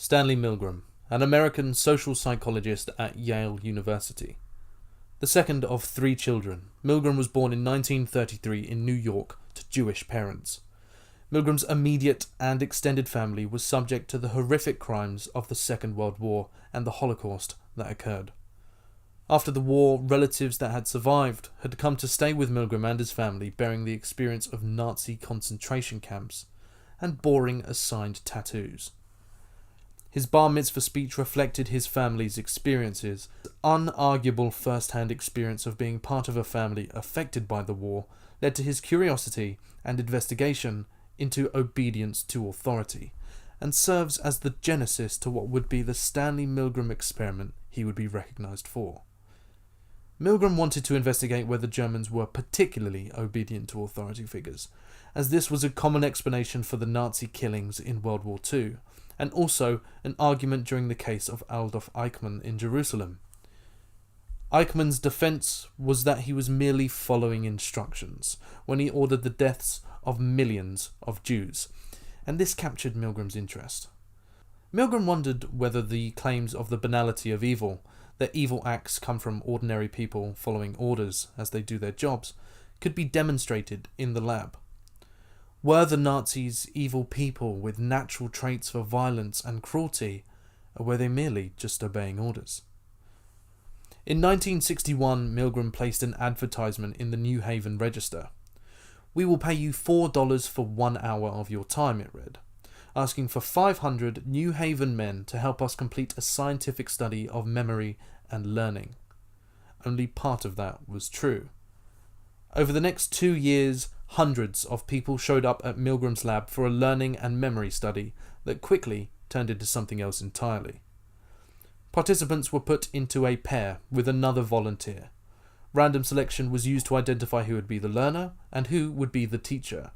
Stanley Milgram, an American social psychologist at Yale University. The second of 3 children, Milgram was born in 1933 in New York to Jewish parents. Milgram's immediate and extended family was subject to the horrific crimes of the Second World War and the Holocaust that occurred. After the war, relatives that had survived had come to stay with Milgram and his family, bearing the experience of Nazi concentration camps and boring assigned tattoos. His bar mitzvah speech reflected his family's experiences. The unarguable first-hand experience of being part of a family affected by the war led to his curiosity and investigation into obedience to authority, and serves as the genesis to what would be the Stanley Milgram experiment he would be recognized for. Milgram wanted to investigate whether Germans were particularly obedient to authority figures, as this was a common explanation for the Nazi killings in World War II, and also an argument during the case of Adolf Eichmann in Jerusalem. Eichmann's defense was that he was merely following instructions when he ordered the deaths of millions of Jews, and this captured Milgram's interest. Milgram wondered whether the claims of the banality of evil, that evil acts come from ordinary people following orders as they do their jobs, could be demonstrated in the lab. Were the Nazis evil people with natural traits for violence and cruelty, or were they merely just obeying orders? In 1961, Milgram placed an advertisement in the New Haven Register. "We will pay you $4 for 1 hour of your time," it read, asking for 500 New Haven men to help us complete a scientific study of memory and learning. Only part of that was true. Over the next 2 years, hundreds of people showed up at Milgram's lab for a learning and memory study that quickly turned into something else entirely. Participants were put into a pair with another volunteer. Random selection was used to identify who would be the learner and who would be the teacher.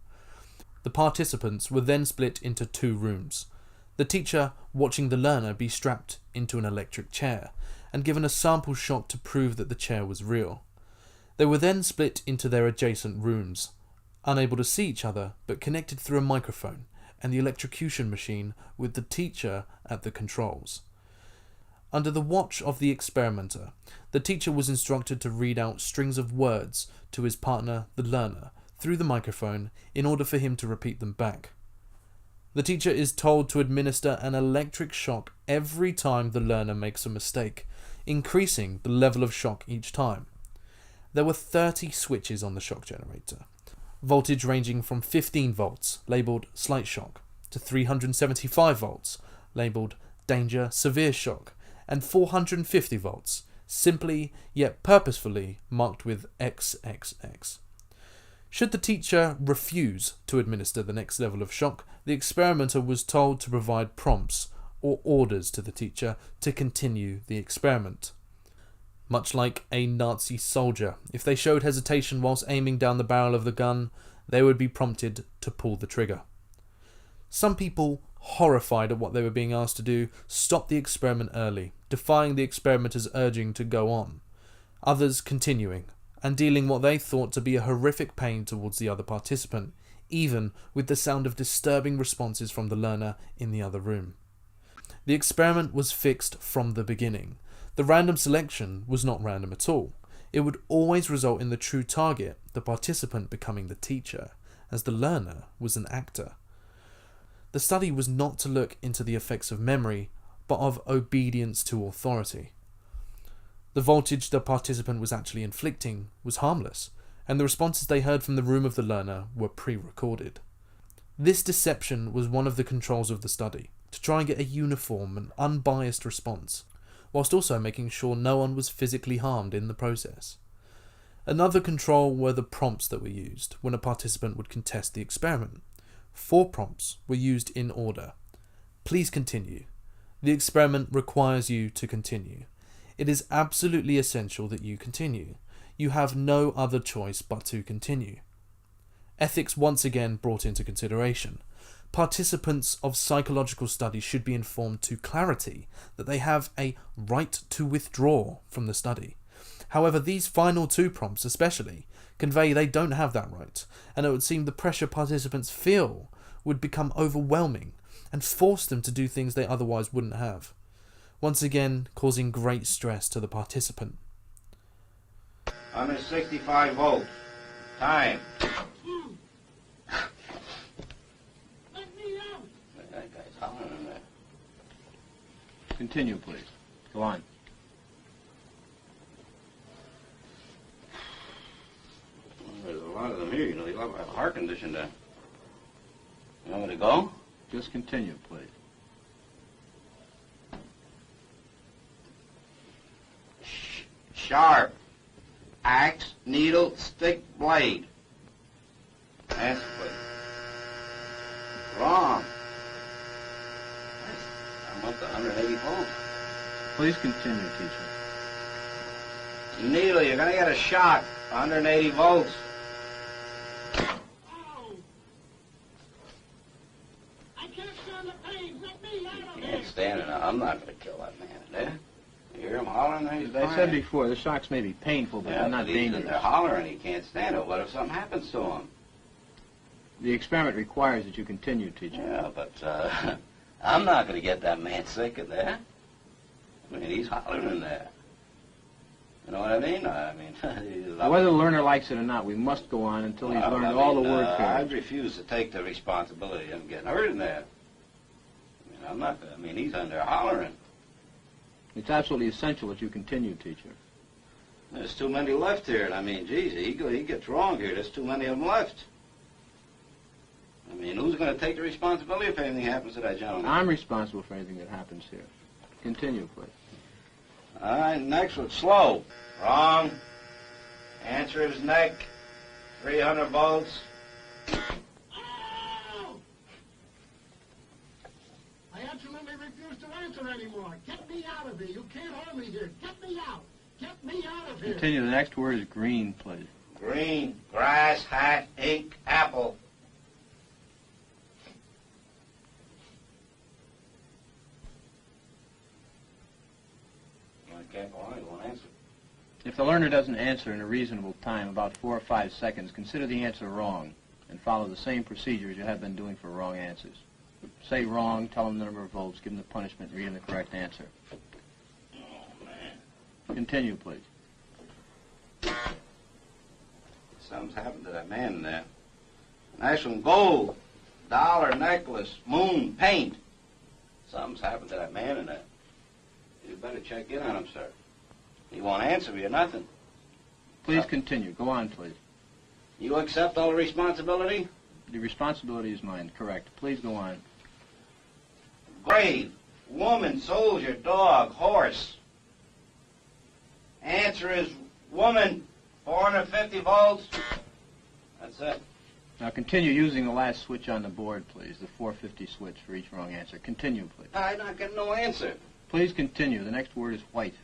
The participants were then split into 2 rooms. The teacher watching the learner be strapped into an electric chair and given a sample shock to prove that the chair was real. They were then split into their adjacent rooms, unable to see each other but connected through a microphone and the electrocution machine with the teacher at the controls. Under the watch of the experimenter, the teacher was instructed to read out strings of words to his partner, the learner, through the microphone in order for him to repeat them back. The teacher is told to administer an electric shock every time the learner makes a mistake, increasing the level of shock each time. There were 30 switches on the shock generator, voltage ranging from 15 volts, labelled slight shock, to 375 volts, labelled danger severe shock, and 450 volts, simply yet purposefully marked with XXX. Should the teacher refuse to administer the next level of shock, the experimenter was told to provide prompts or orders to the teacher to continue the experiment. Much like a Nazi soldier, if they showed hesitation whilst aiming down the barrel of the gun, they would be prompted to pull the trigger. Some people, horrified at what they were being asked to do, stopped the experiment early, defying the experimenter's urging to go on. Others continuing, and dealing what they thought to be a horrific pain towards the other participant, even with the sound of disturbing responses from the learner in the other room. The experiment was fixed from the beginning. The random selection was not random at all. It would always result in the true target, the participant, becoming the teacher, as the learner was an actor. The study was not to look into the effects of memory, but of obedience to authority. The voltage the participant was actually inflicting was harmless, and the responses they heard from the room of the learner were pre-recorded. This deception was one of the controls of the study, to try and get a uniform and unbiased response, whilst also making sure no one was physically harmed in the process. Another control were the prompts that were used when a participant would contest the experiment. 4 prompts were used in order. Please continue. The experiment requires you to continue. It is absolutely essential that you continue. You have no other choice but to continue. Ethics once again brought into consideration. Participants of psychological studies should be informed to clarity that they have a right to withdraw from the study. However, these final 2 prompts especially convey they don't have that right, and it would seem the pressure participants feel would become overwhelming, and forced them to do things they otherwise wouldn't have, once again causing great stress to the participant. 165 volts. Time. Let me out! That guy's hollering in there. Continue, please. Go on. There's a lot of them here, you know. They love have a heart condition there. You want me to go? Just continue, please. Sharp. Axe, needle, stick, blade. Answer, please. Wrong. I'm up to 180 volts. Please continue, teacher. Needle, you're gonna get a shock. 180 volts. Oh! I can't stand the pain! Let me out of You here! can't stand it now. I'm not gonna kill that man there. You hear him hollering there? He's As I said crying. before, the shocks may be painful, but Yeah, they're not but he's in dangerous. there hollering. He can't stand it. What if something happens to him? The experiment requires that you continue, teacher. Yeah, but I'm not going to get that man sick in there. I mean, he's hollering in there. You know what I mean? Whether the learner likes it or not, we must go on until he's learned all the word I'd pairs. refuse to take the responsibility of getting hurt in there. He's in there hollering. It's absolutely essential that you continue, teacher. There's too many left here, and geez, he gets wrong here. There's too many of them left. Who's going to take the responsibility if anything happens to that gentleman? I'm responsible for anything that happens here. Continue, please. All right, next one, slow. Wrong. Answer is neck. 300 volts. Oh! I absolutely refuse to answer anymore. Get me out of here. You can't hold me here. Get me out. Get me out of here. Continue. The next word is green, please. Green. Grass, hat, ink, apple. I can't go on. He won't answer. If the learner doesn't answer in a reasonable time, about 4 or 5 seconds, consider the answer wrong and follow the same procedures you have been doing for wrong answers. Say wrong, tell them the number of volts, give them the punishment, read them the correct answer. Oh, man. Continue, please. Something's happened to that man in there. Nice one, gold, dollar, necklace, moon, paint. Something's happened to that man in there. You better check in on him, sir. He won't answer you nothing. Please continue. Go on, please. You accept all the responsibility? The responsibility is mine. Correct. Please go on. Grave, woman, soldier, dog, horse. Answer is woman, 450 volts. That's it. Now continue using the last switch on the board, please. The 450 switch for each wrong answer. Continue, please. I'm not getting no answer. Please continue. The next word is white.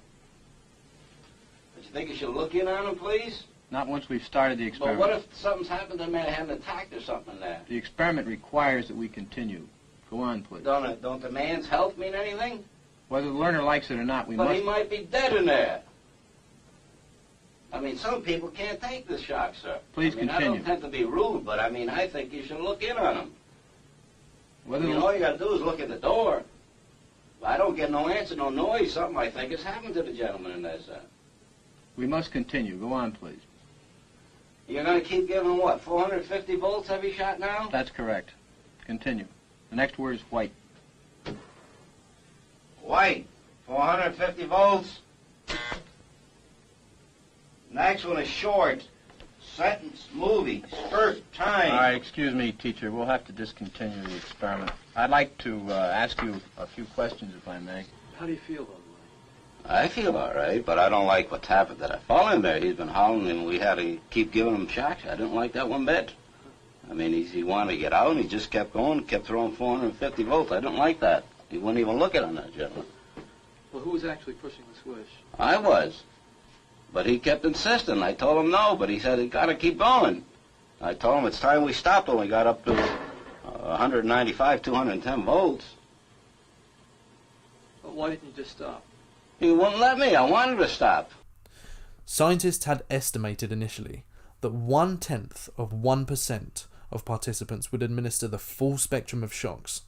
But you think you should look in on him, please? Not once we've started the But experiment. what if something's happened to the man, had an attack or something there? The experiment requires that we continue. Go on, please. Don't the man's health mean anything? Whether the learner likes it or not, we But must... he might be dead in there. Some people can't take this shock, sir. Please I continue. don't tend to be rude, but I think you should look in on him. Whether All you got to do is look at the door. If I don't get no answer, no noise, something I think has happened to the gentleman in there, sir. We must continue. Go on, please. You're going to keep giving him, what, 450 volts every shot now? That's correct. Continue. The next word is white. White, 450 volts. Next one is short. Sentence, movie, spurt, time. All right, excuse me, teacher. We'll have to discontinue the experiment. I'd like to ask you a few questions, if I may. How do you feel, by the way? I feel all right, but I don't like what's happened to that fellow in there. He's been hollering, and we had to keep giving him shocks. I didn't like that one bit. He wanted to get out, and he just kept going, kept throwing 450 volts. I didn't like that. He wouldn't even look at on that gentleman. Well, who was actually pushing the switch? I was. But he kept insisting. I told him no, but he said, "You got to keep going." I told him it's time we stopped when we got up to 195, 210 volts. But why didn't you just stop? He wouldn't let me. I wanted to stop. Scientists had estimated initially that 1/10 of 1% of participants would administer the full spectrum of shocks.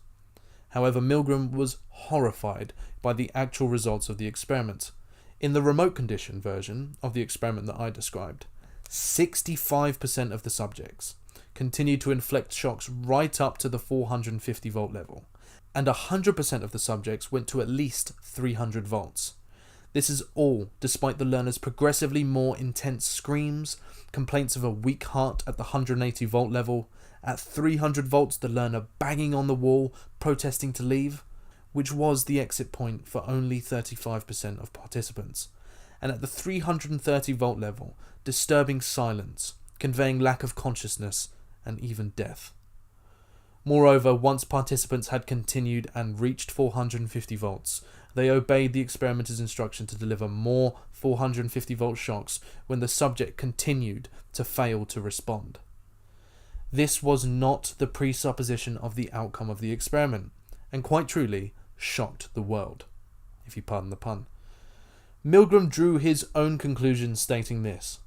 However, Milgram was horrified by the actual results of the experiment. In the remote condition version of the experiment that I described, 65% of the subjects continued to inflict shocks right up to the 450 volt level, and 100% of the subjects went to at least 300 volts. This is all despite the learner's progressively more intense screams, complaints of a weak heart at the 180 volt level, at 300 volts the learner banging on the wall, protesting to leave, which was the exit point for only 35% of participants, and at the 330 volt level, disturbing silence, conveying lack of consciousness and even death. Moreover, once participants had continued and reached 450 volts, they obeyed the experimenter's instruction to deliver more 450 volt shocks when the subject continued to fail to respond. This was not the presupposition of the outcome of the experiment, and quite truly shocked the world, if you pardon the pun. Milgram drew his own conclusion stating this: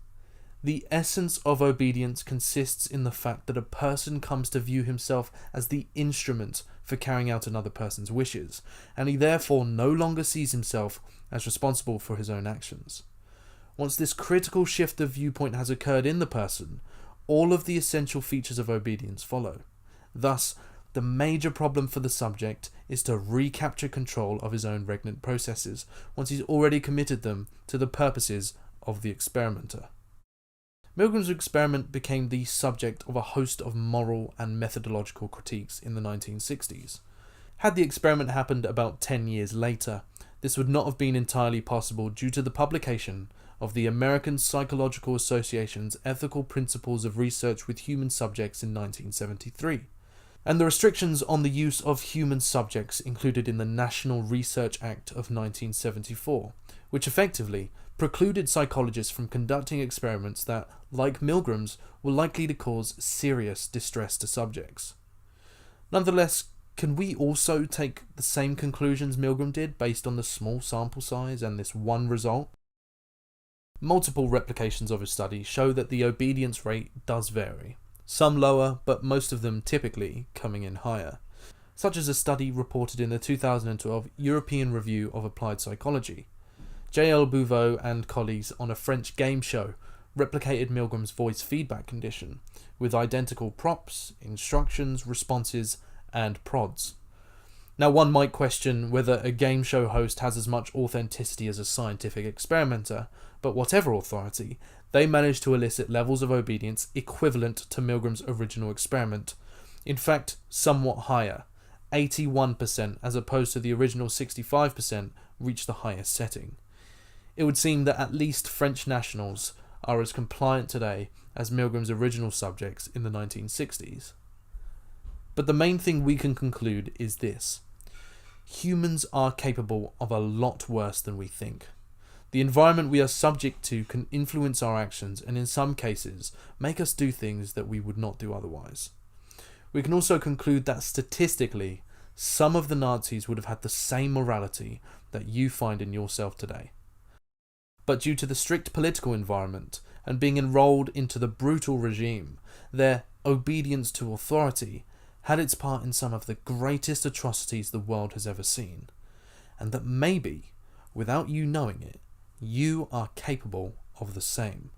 "The essence of obedience consists in the fact that a person comes to view himself as the instrument for carrying out another person's wishes, and he therefore no longer sees himself as responsible for his own actions. Once this critical shift of viewpoint has occurred in the person, all of the essential features of obedience follow. Thus, the major problem for the subject is to recapture control of his own regnant processes once he's already committed them to the purposes of the experimenter." Milgram's experiment became the subject of a host of moral and methodological critiques in the 1960s. Had the experiment happened about 10 years later, this would not have been entirely possible due to the publication of the American Psychological Association's Ethical Principles of Research with Human Subjects in 1973, and the restrictions on the use of human subjects included in the National Research Act of 1974, which effectively precluded psychologists from conducting experiments that, like Milgram's, were likely to cause serious distress to subjects. Nonetheless, can we also take the same conclusions Milgram did based on the small sample size and this one result? Multiple replications of his study show that the obedience rate does vary, some lower, but most of them typically coming in higher, such as a study reported in the 2012 European Review of Applied Psychology. J.L. Bouveau and colleagues on a French game show replicated Milgram's voice feedback condition with identical prompts, instructions, responses, and prods. Now, one might question whether a game show host has as much authenticity as a scientific experimenter, but whatever authority, they managed to elicit levels of obedience equivalent to Milgram's original experiment. In fact, somewhat higher. 81% as opposed to the original 65% reached the highest setting. It would seem that at least French nationals are as compliant today as Milgram's original subjects in the 1960s. But the main thing we can conclude is this: humans are capable of a lot worse than we think. The environment we are subject to can influence our actions and in some cases make us do things that we would not do otherwise. We can also conclude that statistically, some of the Nazis would have had the same morality that you find in yourself today. But due to the strict political environment and being enrolled into the brutal regime, their obedience to authority had its part in some of the greatest atrocities the world has ever seen, and that maybe, without you knowing it, you are capable of the same.